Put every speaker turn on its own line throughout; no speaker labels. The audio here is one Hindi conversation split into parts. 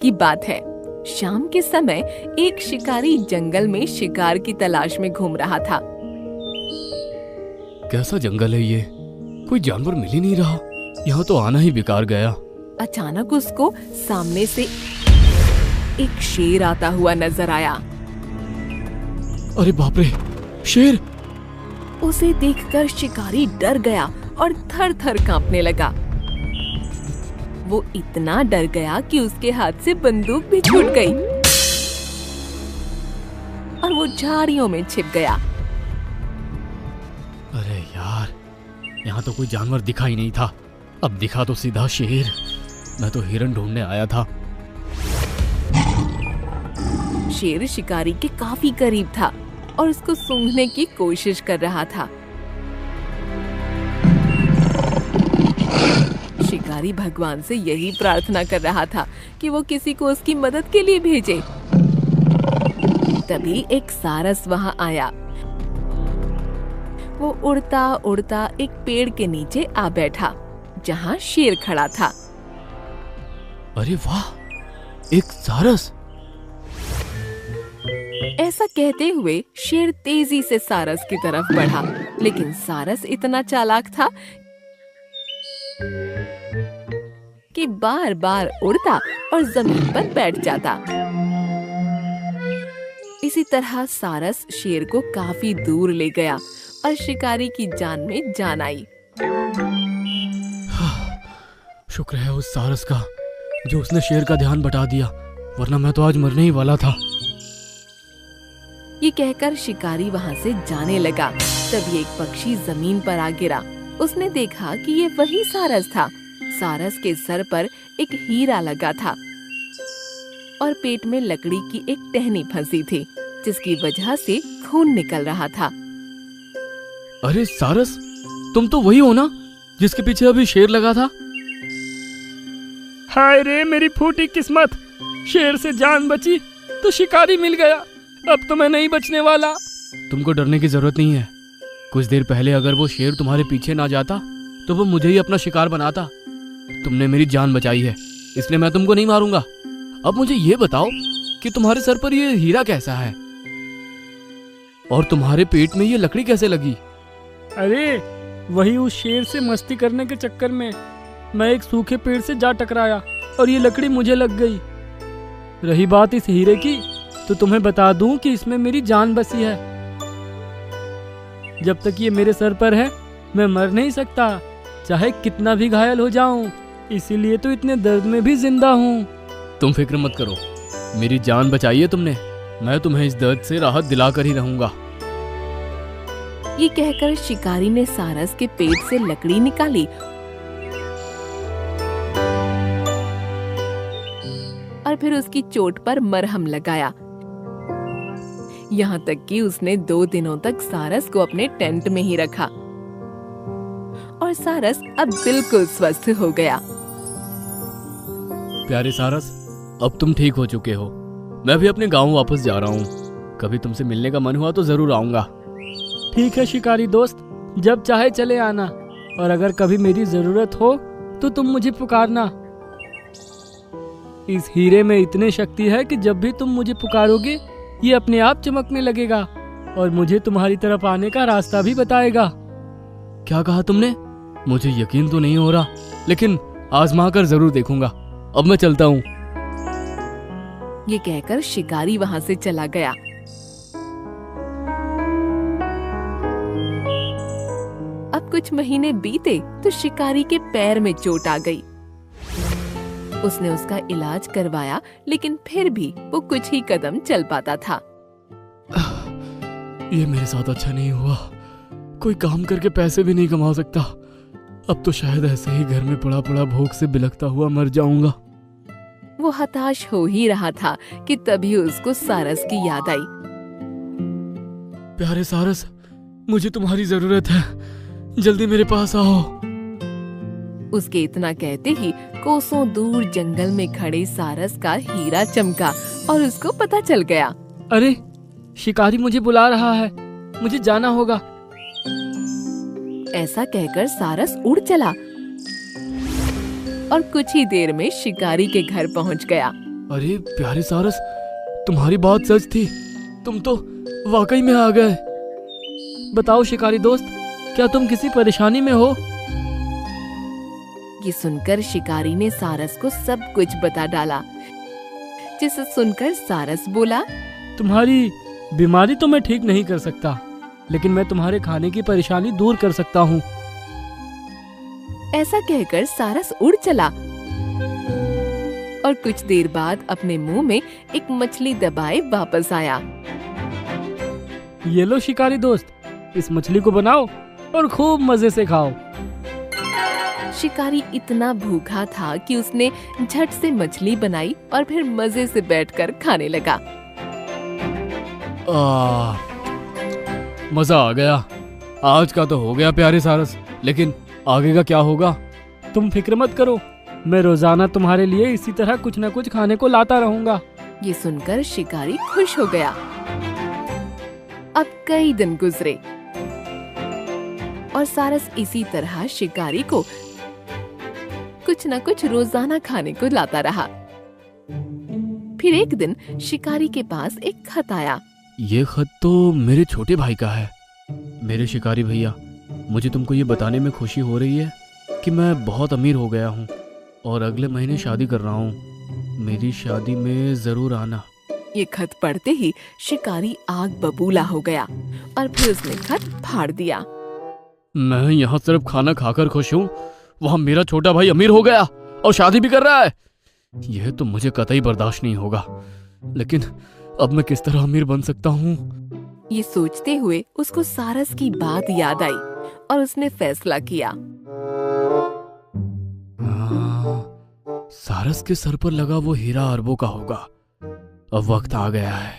की बात है। शाम के समय एक शिकारी जंगल में शिकार की तलाश में घूम रहा था।
कैसा जंगल है ये, कोई जानवर मिल ही नहीं रहा। यहाँ तो आना ही बेकार गया।
अचानक उसको सामने से एक शेर आता हुआ नजर आया।
अरे बाप रे, शेर!
उसे देखकर शिकारी डर गया और थर थर कांपने लगा। वो इतना डर गया कि उसके हाथ से बंदूक भी छूट गई और वो झाड़ियों में छिप गया।
अरे यार, यहाँ तो कोई जानवर दिखा ही नहीं था। अब दिखा तो सीधा शेर। मैं तो हिरन ढूंढने आया था।
शेर शिकारी के काफी करीब था और उसको सूंघने की कोशिश कर रहा था। शिकारी भगवान से यही प्रार्थना कर रहा था कि वो किसी को उसकी मदद के लिए भेजे। तभी एक सारस वहां आया। वो उड़ता उड़ता एक पेड़ के नीचे आ बैठा जहां शेर खड़ा था।
अरे वाह, एक सारस!
ऐसा कहते हुए शेर तेजी से सारस की तरफ बढ़ा, लेकिन सारस इतना चालाक था कि बार बार उड़ता और जमीन पर बैठ जाता। इसी तरह सारस शेर को काफी दूर ले गया और शिकारी की जान में जान आई।
शुक्र है उस सारस का जो उसने शेर का ध्यान बटा दिया, वरना मैं तो आज मरने ही वाला था।
ये कहकर शिकारी वहां से जाने लगा। तभी एक पक्षी जमीन पर आ गिरा। उसने देखा कि ये वही सारस था। सारस के सर पर एक हीरा लगा था और पेट में लकड़ी की एक टहनी फंसी थी, जिसकी वजह से खून निकल रहा था।
अरे सारस, तुम तो वही हो ना जिसके पीछे अभी शेर लगा था?
हाय रे मेरी फूटी किस्मत, शेर से जान बची तो शिकारी मिल गया। अब तो मैं नहीं बचने वाला।
तुमको डरने की जरूरत नहीं है। कुछ देर पहले अगर वो शेर तुम्हारे पीछे ना जाता तो वो मुझे ही अपना शिकार बनाता। तुमने मेरी जान बचाई है, इसलिए मैं तुमको नहीं मारूंगा। अब मुझे ये बताओ कि तुम्हारे सर पर ये हीरा कैसा है और तुम्हारे पेट में ये लकड़ी कैसे लगी?
अरे वही उस शेर से मस्ती करने के चक्कर में मैं एक सूखे पेड़ से जा टकराया और ये लकड़ी मुझे लग गई। रही बात इस हीरे की, तो तुम्हें बता दूं कि इसमें मेरी जान बसी है। जब तक ये मेरे सर पर है मैं मर नहीं सकता, चाहे कितना भी घायल हो जाऊं। इसीलिए तो इतने दर्द में भी जिंदा हूँ।
तुम फिक्र मत करो, मेरी जान बचाई है तुमने। मैं तुम्हें इस दर्द से राहत दिलाकर ही रहूंगा।
ये कहकर शिकारी ने सारस के पेट से लकड़ी निकाली और फिर उसकी चोट पर मरहम लगाया। यहाँ तक कि उसने 2 दिनों तक सारस को अपने टेंट में ही रखा और सारस अब बिल्कुल स्वस्थ हो गया।
प्यारे सारस, अब तुम ठीक हो चुके हो। मैं भी अपने गांव वापस जा रहा हूँ। कभी तुमसे मिलने का मन हुआ तो जरूर आऊंगा।
ठीक है शिकारी दोस्त, जब चाहे चले आना, और अगर कभी मेरी जरूरत हो तो तुम मुझे पुकारना। इस हीरे में इतनी शक्ति है कि जब भी तुम मुझे पुकारोगे ये अपने आप चमकने लगेगा और मुझे तुम्हारी तरफ आने का रास्ता भी बताएगा।
क्या कहा तुमने? मुझे यकीन तो नहीं हो रहा, लेकिन आजमा कर जरूर देखूंगा। अब मैं चलता हूँ।
ये कहकर शिकारी वहां से चला गया। अब कुछ महीने बीते तो शिकारी के पैर में चोट आ गई। उसने उसका इलाज करवाया, लेकिन फिर भी वो कुछ ही कदम चल पाता था।
ये मेरे साथ अच्छा नहीं हुआ। कोई काम करके पैसे भी नहीं कमा सकता। अब तो शायद ऐसे ही घर में पड़ा पड़ा भूख से बिलखता हुआ मर जाऊंगा।
वो हताश हो ही रहा था कि तभी उसको सारस की याद आई।
प्यारे सारस, मुझे तुम्हारी जरूरत है। जल्दी मेरे पास आओ।
उसके इतना कहते ही कोसों दूर जंगल में खड़े सारस का हीरा चमका और उसको पता चल गया।
अरे शिकारी मुझे बुला रहा है, मुझे जाना होगा।
ऐसा कहकर सारस उड़ चला और कुछ ही देर में शिकारी के घर पहुंच गया।
अरे प्यारे सारस, तुम्हारी बात सच थी, तुम तो वाकई में आ गए।
बताओ शिकारी दोस्त, क्या तुम किसी परेशानी में हो?
ये सुनकर शिकारी ने सारस को सब कुछ बता डाला, जिसे सुनकर सारस बोला,
तुम्हारी बीमारी तो मैं ठीक नहीं कर सकता, लेकिन मैं तुम्हारे खाने की परेशानी दूर कर सकता हूँ।
ऐसा कहकर सारस उड़ चला और कुछ देर बाद अपने मुंह में एक मछली दबाए वापस आया।
ये लो शिकारी दोस्त, इस मछली को बनाओ और खूब मजे से खाओ।
शिकारी इतना भूखा था कि उसने झट से मछली बनाई और फिर मजे से बैठकर खाने लगा।
मजा आ गया। आज का तो हो गया प्यारे सारस, लेकिन आगे का क्या होगा?
तुम फिक्र मत करो, मैं रोजाना तुम्हारे लिए इसी तरह कुछ न कुछ खाने को लाता रहूंगा।
ये सुनकर शिकारी खुश हो गया। अब कई दिन गुजरे और सारस इसी तरह शिकारी को कुछ न कुछ रोजाना खाने को लाता रहा। फिर एक दिन शिकारी के पास एक खत आया।
ये खत तो मेरे छोटे भाई का है। मेरे शिकारी भैया, मुझे तुमको ये बताने में खुशी हो रही है कि मैं बहुत अमीर हो गया हूँ और अगले महीने शादी कर रहा हूँ। मेरी शादी में जरूर आना।
ये खत पढ़ते ही शिकारी आग बबूला हो गया और फिर उसने खत फाड़ दिया।
मैं यहाँ सिर्फ खाना खाकर खुश हूँ, वहाँ मेरा छोटा भाई अमीर हो गया और शादी भी कर रहा है। यह तो मुझे कतई बर्दाश्त नहीं होगा। लेकिन अब मैं किस तरह अमीर बन सकता हूँ?
ये सोचते हुए उसको सारस की बात याद आई और उसने फैसला किया।
सारस के सर पर लगा वो हीरा अरबों का होगा। अब वक्त आ गया है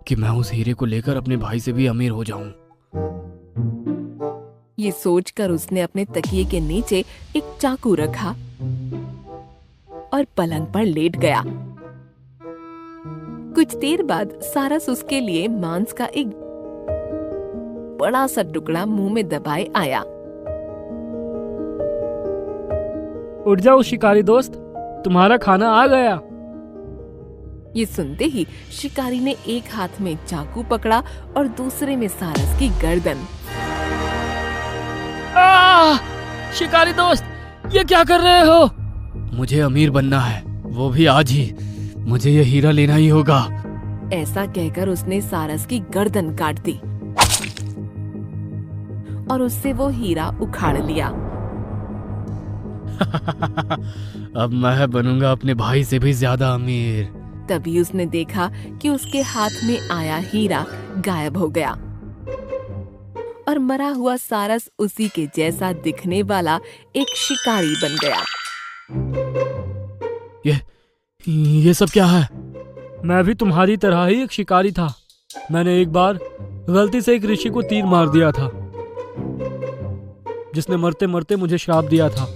कि मैं उस हीरे को लेकर अपने भाई से भी अमीर हो जाऊं।
ये सोचकर उसने अपने तकिए के नीचे एक चाकू रखा और पलंग पर लेट गया। कुछ देर बाद सारस उसके लिए मांस का एक बड़ा सा टुकड़ा मुंह में दबाए आया।
उठ जाओ शिकारी दोस्त, तुम्हारा खाना आ गया।
ये सुनते ही शिकारी ने एक हाथ में चाकू पकड़ा और दूसरे में सारस की गर्दन।
शिकारी दोस्त, ये क्या कर रहे हो?
मुझे अमीर बनना है, वो भी आज ही। मुझे ये हीरा लेना ही होगा।
ऐसा कहकर उसने सारस की गर्दन काट दी और उससे वो हीरा उखाड़ लिया।
अब मैं बनूंगा अपने भाई से भी ज्यादा अमीर।
तभी उसने देखा कि उसके हाथ में आया हीरा गायब हो गया और मरा हुआ सारस उसी के जैसा दिखने वाला एक शिकारी बन गया।
ये सब क्या है?
मैं भी तुम्हारी तरह ही एक शिकारी था। मैंने एक बार गलती से एक ऋषि को तीर मार दिया था, जिसने मरते मरते मुझे श्राप दिया था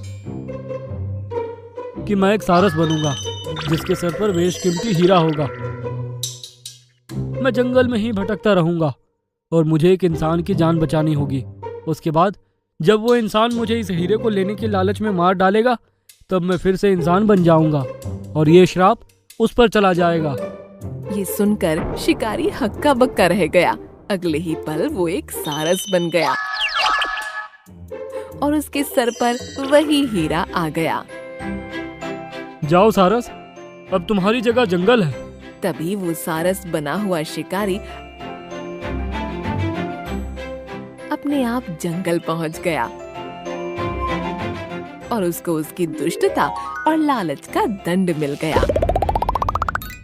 कि मैं एक सारस बनूंगा जिसके सर पर बेशकीमती हीरा होगा। मैं जंगल में ही भटकता रहूंगा और मुझे एक इंसान की जान बचानी होगी। उसके बाद जब वो इंसान मुझे इस हीरे को लेने की लालच में मार डालेगा, तब मैं फिर से इंसान बन जाऊंगा और ये श्राप उस पर चला जाएगा।
ये सुनकर शिकारी हक्का बक्का रह गया। अगले ही पल वो एक सारस बन गया और उसके सर पर वही हीरा आ गया।
जाओ सारस, अब तुम्हारी जगह जंगल है।
तभी वो सारस बना हुआ शिकारी अपने आप जंगल पहुंच गया और उसको उसकी दुष्टता और लालच का दंड मिल गया।